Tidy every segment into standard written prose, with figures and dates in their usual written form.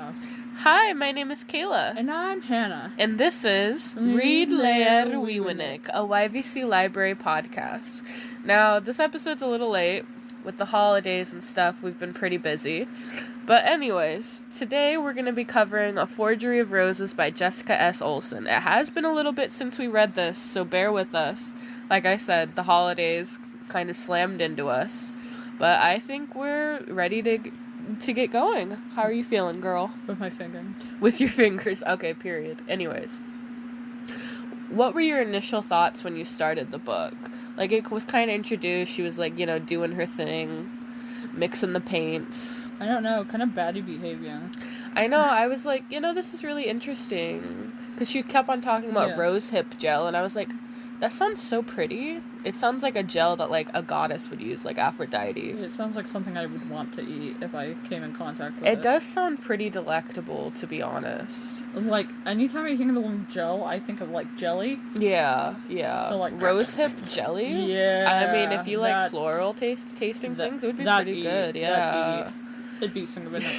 podcast. Hi, my name is Kayla. And I'm Hannah. And this is Read Leer Wiwinik, a YVC library podcast. Now, this episode's a little late. With the holidays and stuff, we've been pretty busy. But anyways, today we're going to be covering A Forgery of Roses by Jessica S. Olson. It has been a little bit since we read this, so bear with us. Like I said, the holidays kind of slammed into us. But I think we're ready to get going. How are you feeling, girl? With my fingers. With your fingers. Okay, period. Anyways. What were your initial thoughts when you started the book? Like, it was kind of introduced. She was, like, doing her thing. Mixing the paints. I don't know. Kind of baddie behavior. I know. I was like, this is really interesting. Because she kept on talking about rose hip gel. And I was like, that sounds so pretty. It sounds like a gel that, like, a goddess would use, like Aphrodite. It sounds like something I would want to eat if I came in contact with it. It does sound pretty delectable, to be honest. Like, anytime I think of the word gel, I think of, like, jelly. Yeah. So, like... Rose hip jelly? Yeah. I mean, if you like floral tasting things, it would be pretty good, yeah. It'd be something about it.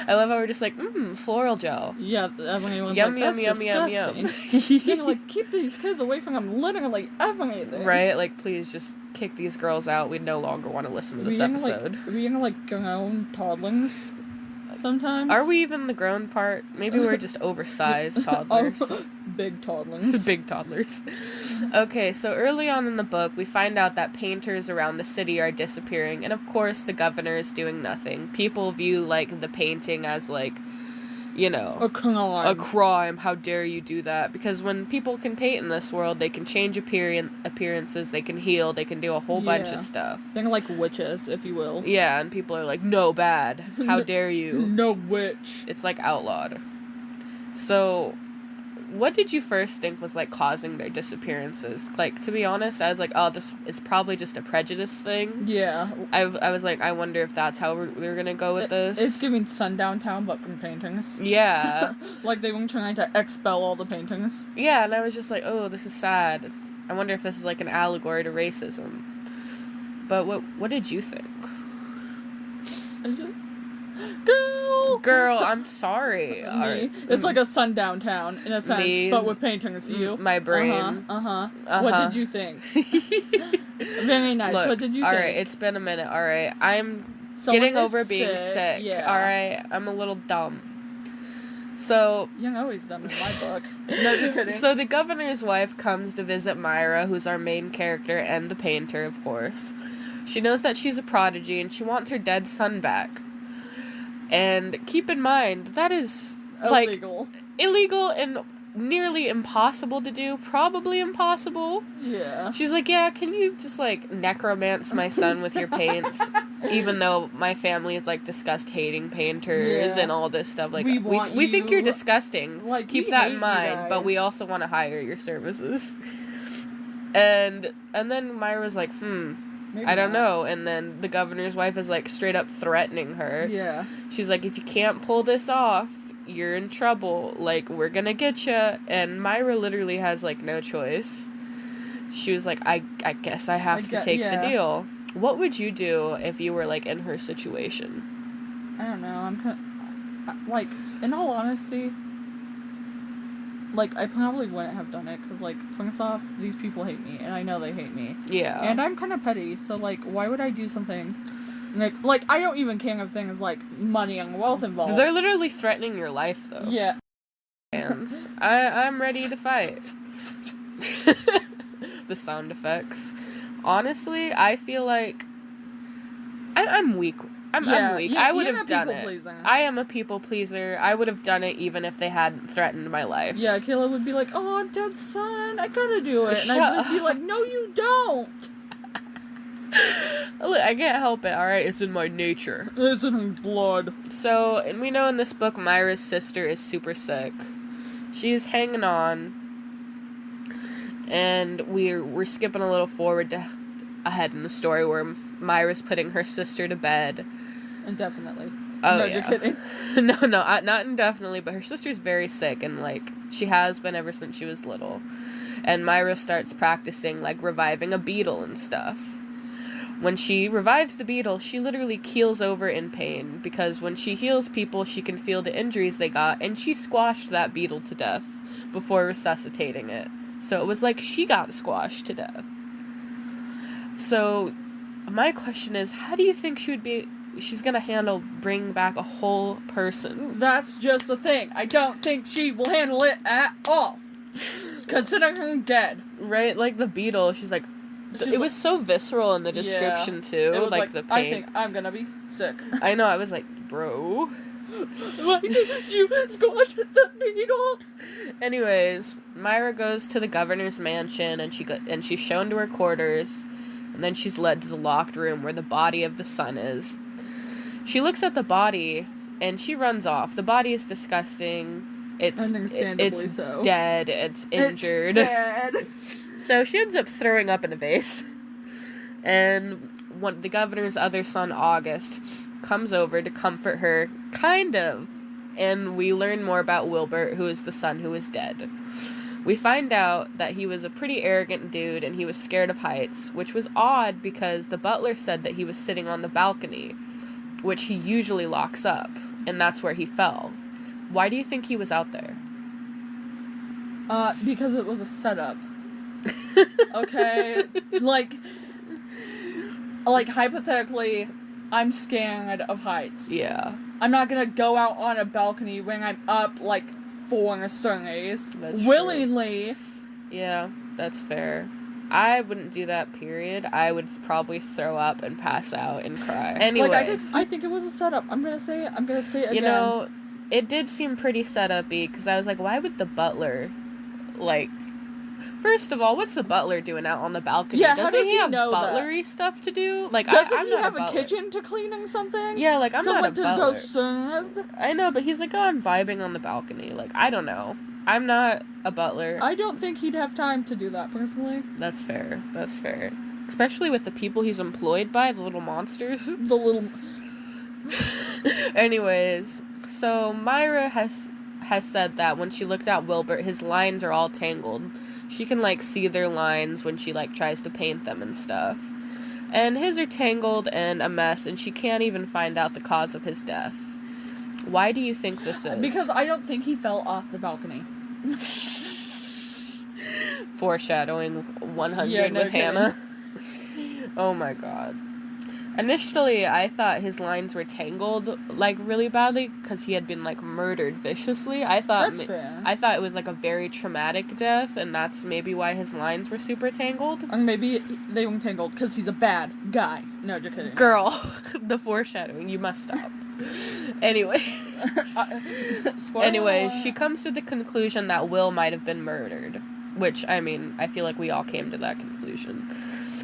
I love how we're just like, floral gel. Yeah, everyone's yum, like, yum, yum. You're like, keep these kids away from them, literally everything. Right? Like, please just kick these girls out. We no longer want to listen to this episode. Are we gonna, like, grown toddlings sometimes? Are we even the grown part? Maybe we're just oversized toddlers. Big toddlers. Big toddlers. Okay, so early on in the book, we find out that painters around the city are disappearing, and of course the governor is doing nothing. People view, like, the painting as, like, a crime. A crime. How dare you do that? Because when people can paint in this world, they can change appearances, they can heal, they can do a whole bunch of stuff. They're like witches, if you will. Yeah, and people are like, no, bad. How dare you? No witch. It's, like, outlawed. So... what did you first think was, like, causing their disappearances? Like, to be honest, I was like, oh, this is probably just a prejudice thing. Yeah. I was like, I wonder if that's how we're gonna go with this. It's giving Sundown Town, but from paintings. Yeah. Like, they were trying to expel all the paintings. Yeah, and I was just like, oh, this is sad. I wonder if this is, like, an allegory to racism. But what did you think? Girl, I'm sorry. Me. It's like a Sundown Town, in a sense, but with paintings. You. My brain. What did you think? Very nice. Look, what did you think? Alright, it's been a minute. Alright, I'm getting over being sick. Yeah. Alright, I'm a little dumb. So... you're always dumb in my book. No, you're kidding. So the governor's wife comes to visit Myra, who's our main character, and the painter, of course. She knows that she's a prodigy, and she wants her dead son back. And keep in mind, that is, like, illegal and nearly impossible to do. Probably impossible. Yeah. She's like, yeah, can you just, like, necromance my son with your paints? Even though my family is, like, disgust hating painters and all this stuff. Like, we think you're disgusting. Like, keep that in mind, but we also want to hire your services. And then Myra's like, Maybe I don't know. And then the governor's wife is, like, straight up threatening her. Yeah. She's like, if you can't pull this off, you're in trouble. Like, we're gonna get you. And Myra literally has, like, no choice. She was like, I guess I have to take the deal. What would you do if you were, like, in her situation? I don't know. I'm kind of... like, in all honesty... like, I probably wouldn't have done it, because, like, first off, these people hate me, and I know they hate me. Yeah. And I'm kind of petty, so, like, why would I do something... Like, I don't even care if things like money and wealth involved. They're literally threatening your life, though. Yeah. And I'm ready to fight. The sound effects. Honestly, I feel like... I'm weak. I'm weak. I would have done it. I am a people pleaser. I would have done it even if they hadn't threatened my life. Yeah, Kayla would be like, oh, dead son, I gotta do it. And I would be like, no, you don't. Look, I can't help it, alright? It's in my nature. It's in my blood. So, and we know in this book, Myra's sister is super sick. She's hanging on. And we're skipping a little forward ahead in the story where Myra's putting her sister to bed. Indefinitely. Oh, no, yeah. You're kidding. No, not indefinitely, but her sister's very sick, and, like, she has been ever since she was little. And Myra starts practicing, like, reviving a beetle and stuff. When she revives the beetle, she literally keels over in pain, because when she heals people, she can feel the injuries they got, and she squashed that beetle to death before resuscitating it. So it was like she got squashed to death. So my question is, how do you think she's gonna handle bringing back a whole person? That's just the thing. I don't think she will handle it at all. Considering her dead. Right? Like the beetle, it was so visceral in the description, too. It was like the pain. I think I'm gonna be sick. I know, I was like, bro. Why did you squash the beetle? Anyways, Myra goes to the governor's mansion, and she's shown to her quarters, and then she's led to the locked room where the body of the son is. She looks at the body, and she runs off. The body is disgusting. It's so. Dead. It's injured. It's dead. So she ends up throwing up in a vase. And the governor's other son, August, comes over to comfort her, kind of. And we learn more about Wilbert, who is the son who is dead. We find out that he was a pretty arrogant dude and he was scared of heights, which was odd because the butler said that he was sitting on the balcony, which he usually locks up, and that's where he fell. Why do you think he was out there? Because it was a setup. Okay? like, hypothetically, I'm scared of heights. Yeah. I'm not gonna go out on a balcony when I'm up, 4 stories. That's willingly. True. Yeah, that's fair. I wouldn't do that, period. I would probably throw up and pass out and cry. Anyways. I think it was a setup. I'm gonna say it again. You know, it did seem pretty set-up-y, because I was like, why would the butler, first of all, what's the butler doing out on the balcony? Yeah, Doesn't he have butlery stuff to do? Doesn't he have a kitchen to cleaning something? Yeah, I'm not a butler. Someone to go serve? I know, but he's like, oh, I'm vibing on the balcony. I don't know. I'm not a butler. I don't think he'd have time to do that, personally. That's fair. Especially with the people he's employed by, the little monsters. Anyways, so Myra has said that when she looked at Wilbert, his lines are all tangled. She can, see their lines when she, tries to paint them and stuff. And his are tangled and a mess, and she can't even find out the cause of his death. Why do you think this is? Because I don't think he fell off the balcony. Foreshadowing 100 with Hannah. Oh my god. Initially, I thought his lines were tangled, really badly, because he had been, murdered viciously. That's fair. I thought it was, a very traumatic death, and that's maybe why his lines were super tangled. And maybe they were tangled because he's a bad guy. No, just kidding. Girl, the foreshadowing, you must stop. Anyway, she comes to the conclusion that Will might have been murdered, which, I feel like we all came to that conclusion.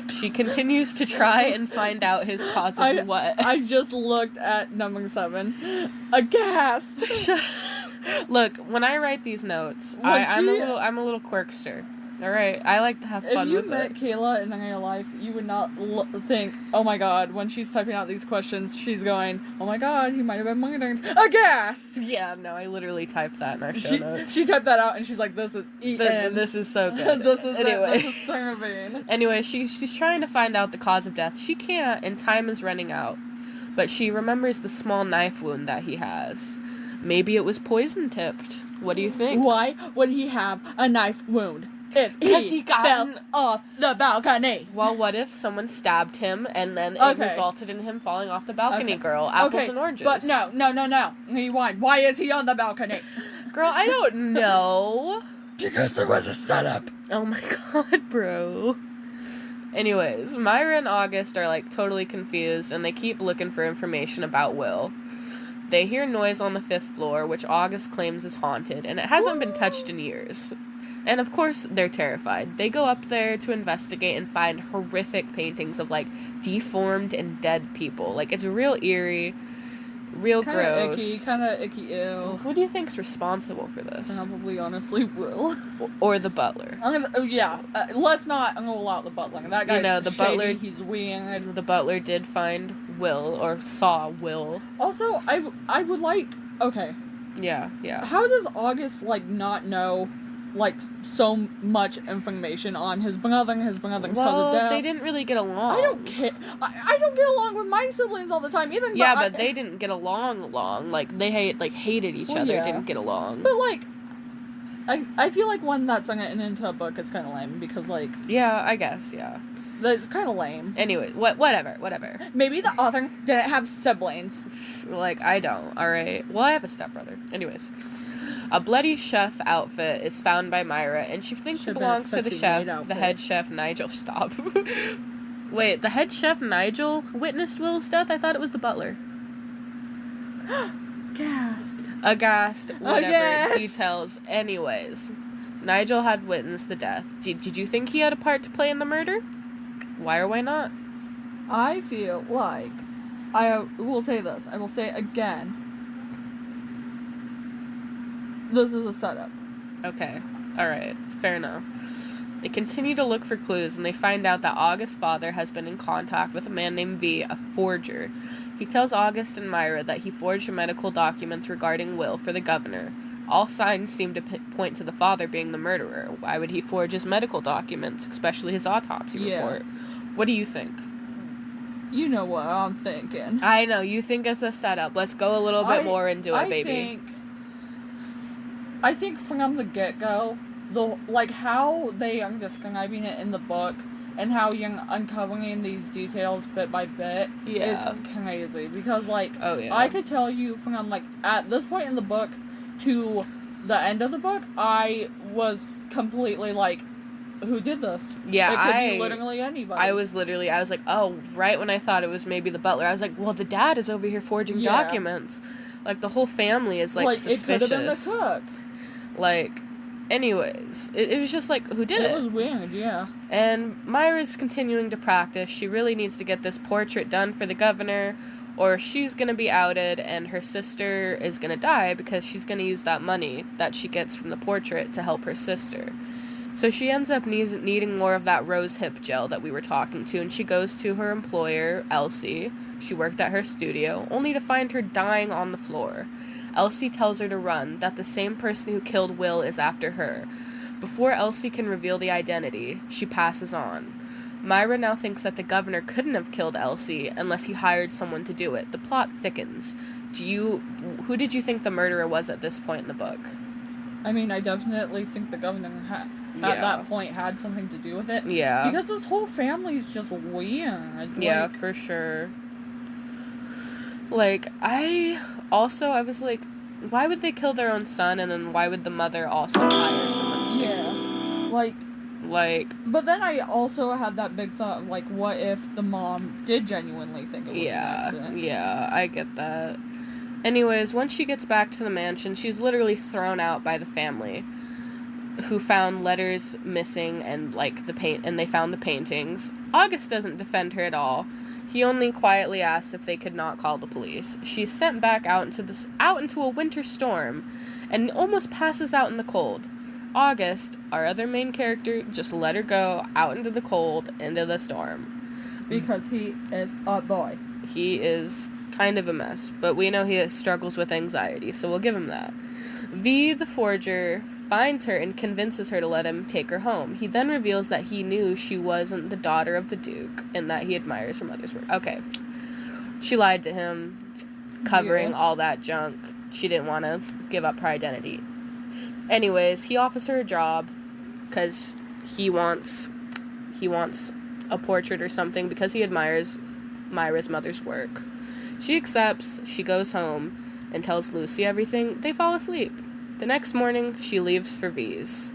She continues to try and find out his cause of what. I just looked at number 7. Aghast! Look, when I write these notes, I'm a little quirkster. Alright, I like to have fun with it. If you met Kayla in real life, you would not think, oh my god, when she's typing out these questions, she's going, oh my god, he might have been murdered. Aghast! Yeah, no, I literally typed that in our show notes. She typed that out and she's like, this is This is so good. This is serving. Anyway, she's trying to find out the cause of death. She can't, and time is running out. But she remembers the small knife wound that he has. Maybe it was poison-tipped. What do you think? Why would he have a knife wound? If he fell off the balcony. Well, what if someone stabbed him and then it resulted in him falling off the balcony, girl? Apples and oranges. But no. Rewind. Why is he on the balcony? Girl, I don't know. Because there was a setup. Oh my god, bro. Anyways, Myra and August are, totally confused, and they keep looking for information about Will. They hear noise on the 5th floor, which August claims is haunted, and it hasn't been touched in years. And of course, they're terrified. They go up there to investigate and find horrific paintings of, deformed and dead people. It's real eerie, real gross. Kind of icky, ew. Who do you think's responsible for this? Probably, honestly, Will. Or the butler. Let's not rule out the butler. That guy's the shady, butler, he's weird. The butler did find Will, or saw Will. Also, I would okay. Yeah. How does August, not know like, so much information on his brother's cause of Well, death. they didn't really get along. I don't care. I don't get along with my siblings all the time either. Yeah, but they didn't get along. Like, they hated each other, yeah. didn't get along. But, like, I feel like when that's sung into a book, it's kind of lame, because, like... Yeah, I guess, yeah. That's kind of lame. Anyway, whatever. Maybe the author didn't have siblings. Like, I don't, alright? Well, I have a stepbrother. Anyways. A bloody chef outfit is found by Myra, and she thinks it belongs to the chef, the head chef, Nigel. Stop. Wait, the head chef, Nigel, witnessed Will's death? I thought it was the butler. Aghast. Whatever. Aghast. Details. Anyways. Nigel had witnessed the death. Did you think he had a part to play in the murder? Why or why not? I feel like... I will say this. I will say it again. This is a setup. Okay. Alright. Fair enough. They continue to look for clues, and they find out that August's father has been in contact with a man named V, a forger. He tells August and Myra that he forged medical documents regarding Will for the governor. All signs seem to point to the father being the murderer. Why would he forge his medical documents, especially his autopsy report? What do you think? You know what I'm thinking. I know, you think it's a setup. Let's go a little bit more into it, baby. I think from the get-go, how they are describing it in the book, and how you're uncovering these details bit by bit, is crazy. Because, I could tell you from, at this point in the book to the end of the book, I was completely who did this? Yeah, it could be literally anybody. I was like, oh, right when I thought it was maybe the butler, I was like, well, the dad is over here forging documents. The whole family is, suspicious. It could have been the cook. Anyways, it was just who did it? It was weird, yeah. And Myra's continuing to practice. She really needs to get this portrait done for the governor, or she's gonna be outed, and her sister is gonna die because she's gonna use that money that she gets from the portrait to help her sister. So she ends up needing more of that rose hip gel that we were talking to, and she goes to her employer, Elsie. She worked at her studio, only to find her dying on the floor. Elsie tells her to run, that the same person who killed Will is after her. Before Elsie can reveal the identity, she passes on. Myra now thinks that the governor couldn't have killed Elsie unless he hired someone to do it. The plot thickens. Who did you think the murderer was at this point in the book? I mean, I definitely think the governor at that point had something to do with it. Yeah. Because this whole family is just weird. Yeah, for sure. I was like, why would they kill their own son, and then why would the mother also hire someone to fix it? But then I also had that big thought of, what if the mom did genuinely think it was an accident? Yeah, I get that. Anyways, once she gets back to the mansion, she's literally thrown out by the family, who found letters missing and they found the paintings. August doesn't defend her at all. He only quietly asks if they could not call the police. She's sent back out into a winter storm, and almost passes out in the cold. August, our other main character, just let her go out into the cold, into the storm. Because he is a boy. He is kind of a mess, but we know he struggles with anxiety, so we'll give him that. V, the forger, finds her and convinces her to let him take her home. He then reveals that he knew she wasn't the daughter of the Duke, and that he admires her mother's work. Okay. She lied to him, covering all that junk. She didn't want to give up her identity. Anyways, he offers her a job, because he wants a portrait or something, because he admires Myra's mother's work. She accepts, she goes home, and tells Lucy everything. They fall asleep. The next morning, she leaves for V's.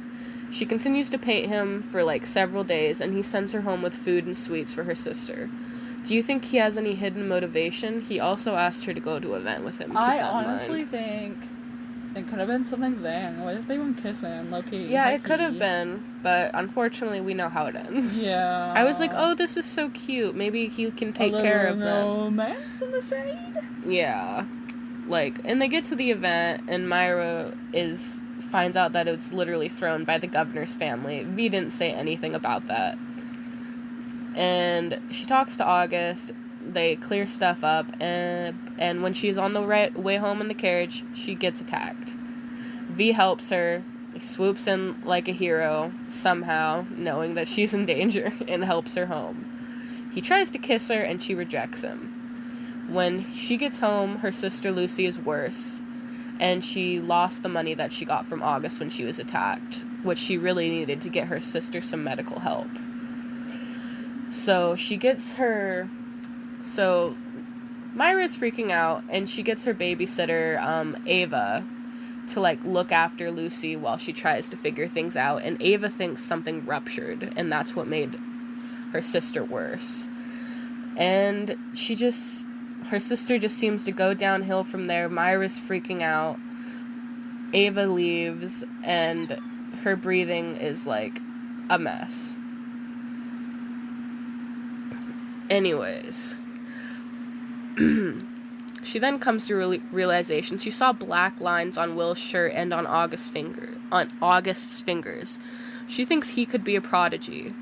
She continues to paint him for several days, and he sends her home with food and sweets for her sister. Do you think he has any hidden motivation? He also asked her to go to an event with him. I honestly think it could have been something there. What if they were kissing, low-key? Yeah, it could have been, but unfortunately we know how it ends. Yeah. I was like, oh, this is so cute. Maybe he can take care of them. Romance in the side? Yeah. And they get to the event, and Myra finds out that it's literally thrown by the governor's family. V didn't say anything about that. And she talks to August. They clear stuff up, and when she's on the way home in the carriage, she gets attacked. V helps her, swoops in like a hero, somehow, knowing that she's in danger, and helps her home. He tries to kiss her, and she rejects him. When she gets home, her sister Lucy is worse, and she lost the money that she got from August when she was attacked, which she really needed to get her sister some medical help. So Myra's freaking out, and she gets her babysitter, Ava, to, like, look after Lucy while she tries to figure things out, and Ava thinks something ruptured, and that's what made her sister worse. And her sister just seems to go downhill from there. Myra's freaking out. Ava leaves, and her breathing is, like, a mess. Anyways, she then comes to realization she saw black lines on Will's shirt and on August's fingers. She thinks he could be a prodigy,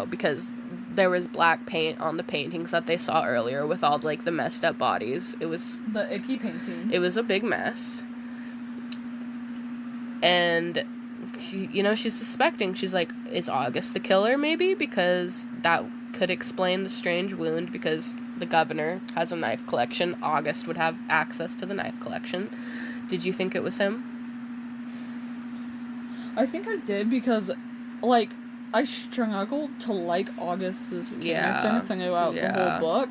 because there was black paint on the paintings that they saw earlier with all, like, the messed up bodies. It was the icky paintings. It was a big mess. And she's suspecting. She's like, is August the killer, maybe? Because that could explain the strange wound, because the governor has a knife collection. August would have access to the knife collection. Did you think it was him? I think I did, because, like, I struggled to like August's character throughout the whole book.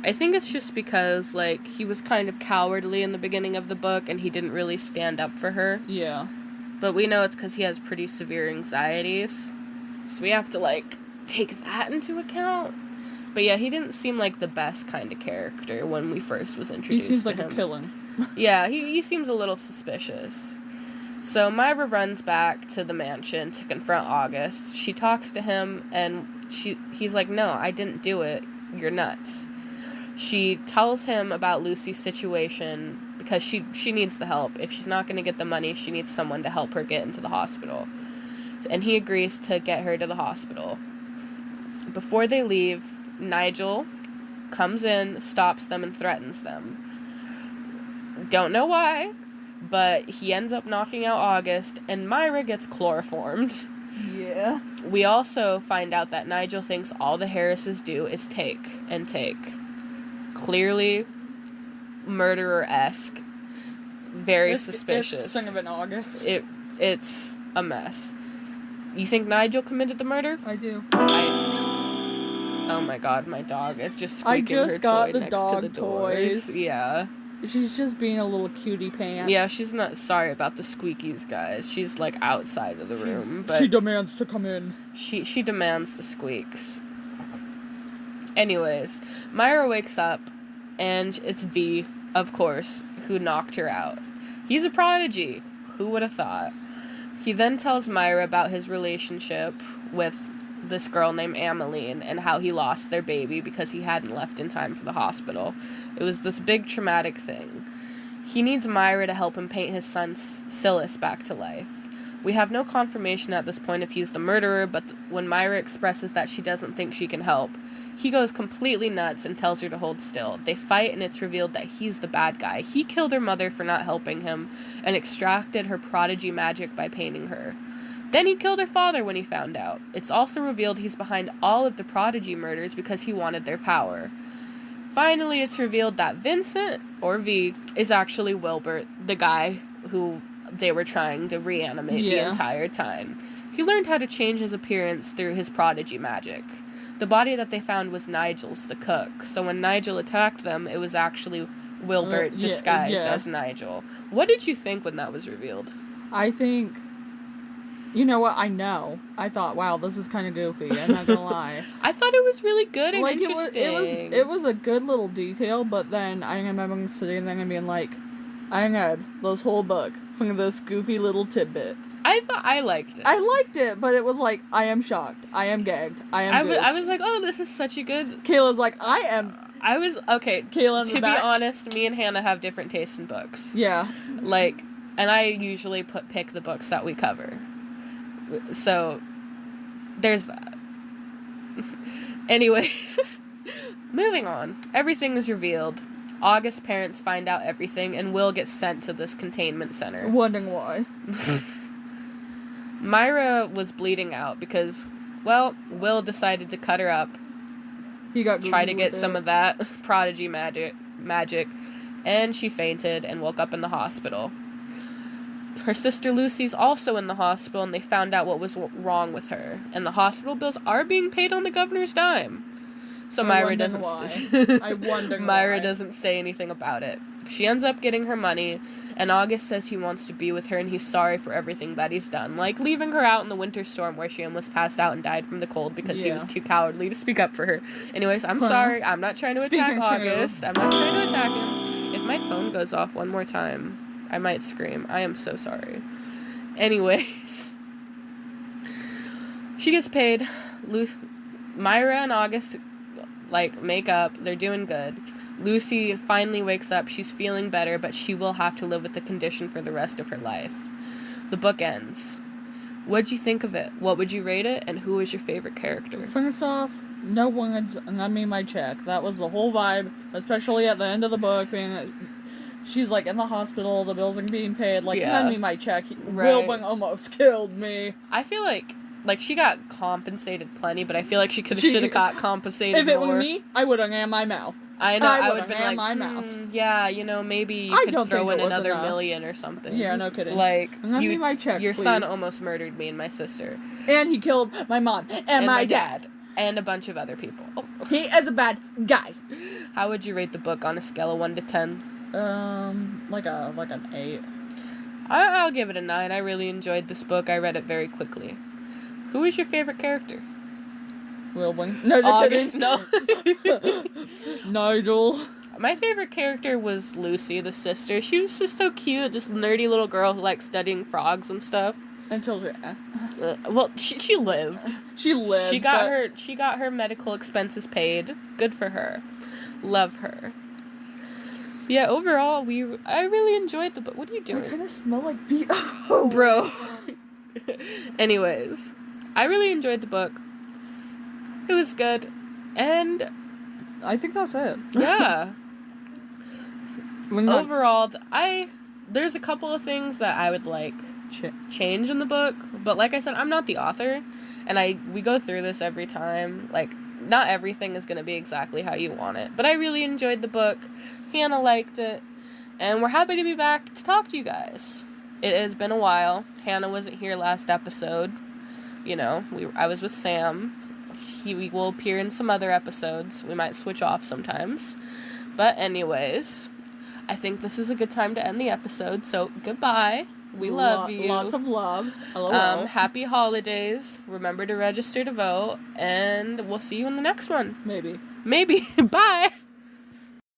I think it's just because, like, he was kind of cowardly in the beginning of the book, and he didn't really stand up for her. Yeah. But we know it's because he has pretty severe anxieties. So we have to, like, take that into account. But yeah, he didn't seem like the best kind of character when we first was introduced to him. He seems like a killing. Yeah, he seems a little suspicious. So Myra runs back to the mansion to confront August. She talks to him, and he's like, no, I didn't do it. You're nuts. She tells him about Lucy's situation because she needs the help. If she's not going to get the money, she needs someone to help her get into the hospital. And he agrees to get her to the hospital. Before they leave, Nigel comes in, stops them, and threatens them. Don't know why, but he ends up knocking out August, and Myra gets chloroformed. Yeah. We also find out that Nigel thinks all the Harrises do is take and take. Clearly murderer-esque. Very suspicious. It's son of an August. It's a mess. You think Nigel committed the murder? I do. Oh my god, my dog is just squeaking her toy next to the doors. Yeah. She's just being a little cutie pants. Yeah, she's not sorry about the squeakies, guys. She's, like, outside of the room. But she demands to come in. She demands the squeaks. Anyways, Myra wakes up, and it's V, of course, who knocked her out. He's a prodigy. Who would have thought? He then tells Myra about his relationship with this girl named Ameline and how he lost their baby because he hadn't left in time for the hospital. It was this big traumatic thing. He needs Myra to help him paint his son Silas back to life. We have no confirmation at this point if he's the murderer, but when Myra expresses that she doesn't think she can help, he goes completely nuts and tells her to hold still. They fight, and it's revealed that he's the bad guy. He killed her mother for not helping him and extracted her prodigy magic by painting her. Then he killed her father when he found out. It's also revealed he's behind all of the prodigy murders because he wanted their power. Finally, it's revealed that Vincent, or V, is actually Wilbert, the guy who they were trying to reanimate the entire time. He learned how to change his appearance through his prodigy magic. The body that they found was Nigel's, the cook. So when Nigel attacked them, it was actually Wilbert disguised as Nigel. What did you think when that was revealed? I think... You know what? I know. I thought, wow, this is kind of goofy. I'm not gonna lie. I thought it was really good and like, interesting. It was a good little detail, but then I remember sitting there and being like, I read this whole book from this goofy little tidbit. I thought I liked it. I liked it, but it was like, I am shocked. I am gagged. I was like, oh, this is such a good... Kayla's like, okay, Kayla to be honest, me and Hannah have different tastes in books. Yeah. Like, and I usually pick the books that we cover. So, there's that. Anyways, moving on. Everything is revealed. August's parents find out everything, and Will gets sent to this containment center. Wondering why. Myra was bleeding out because, well, Will decided to cut her up. He got try to get some of that prodigy magic, and she fainted and woke up in the hospital. Her sister Lucy's also in the hospital, and they found out what was wrong with her. And the hospital bills are being paid on the governor's dime. So Myra doesn't. I wonder Myra why. doesn't say anything about it. She ends up getting her money, and August says he wants to be with her, and he's sorry for everything that he's done, like leaving her out in the winter storm where she almost passed out and died from the cold because he was too cowardly to speak up for her. Anyways, I'm sorry. I'm not trying to attack August. I'm not trying to attack him. If my phone goes off one more time, I might scream. I am so sorry. Anyways, she gets paid. Myra and August make up. They're doing good. Lucy finally wakes up. She's feeling better, but she will have to live with the condition for the rest of her life. The book ends. What'd you think of it? What would you rate it? And who was your favorite character? First off, no words, and I mean my check. That was the whole vibe, especially at the end of the book, being she's in the hospital, the bills are being paid, lend me my check. Right. Wilbur almost killed me. I feel like she got compensated plenty, but I feel like should have got compensated more. If it more. were me, I would have ran my mouth. I know, I would have been my mouth. Yeah, maybe you could throw in another million or something. Yeah, no kidding. You, my check, your please. son almost murdered me and my sister. And he killed my mom and my dad. And a bunch of other people. He is a bad guy. How would you rate the book on a scale of 1 to 10? An 8. I'll give it a 9. I really enjoyed this book. I read it very quickly. Who is your favorite character? Wilbur. No, just August, no. Nigel. My favorite character was Lucy, the sister. She was just so cute, this nerdy little girl who liked studying frogs and stuff. Until she lived. She lived. She got her medical expenses paid. Good for her. Love her. Yeah, overall, I really enjoyed the book. What are you doing? I kind of smell like bro. Anyways, I really enjoyed the book. It was good, and I think that's it. Yeah. Overall, there's a couple of things that I would change in the book, but like I said, I'm not the author, and we go through this every time. Not everything is going to be exactly how you want it, but I really enjoyed the book. Hannah liked it, and we're happy to be back to talk to you guys. It has been a while. Hannah wasn't here last episode. I was with Sam. He will appear in some other episodes. We might switch off sometimes. But anyways, I think this is a good time to end the episode, so goodbye. We love you. Lots of love. Hello. Happy holidays. Remember to register to vote, and we'll see you in the next one. Maybe. Bye.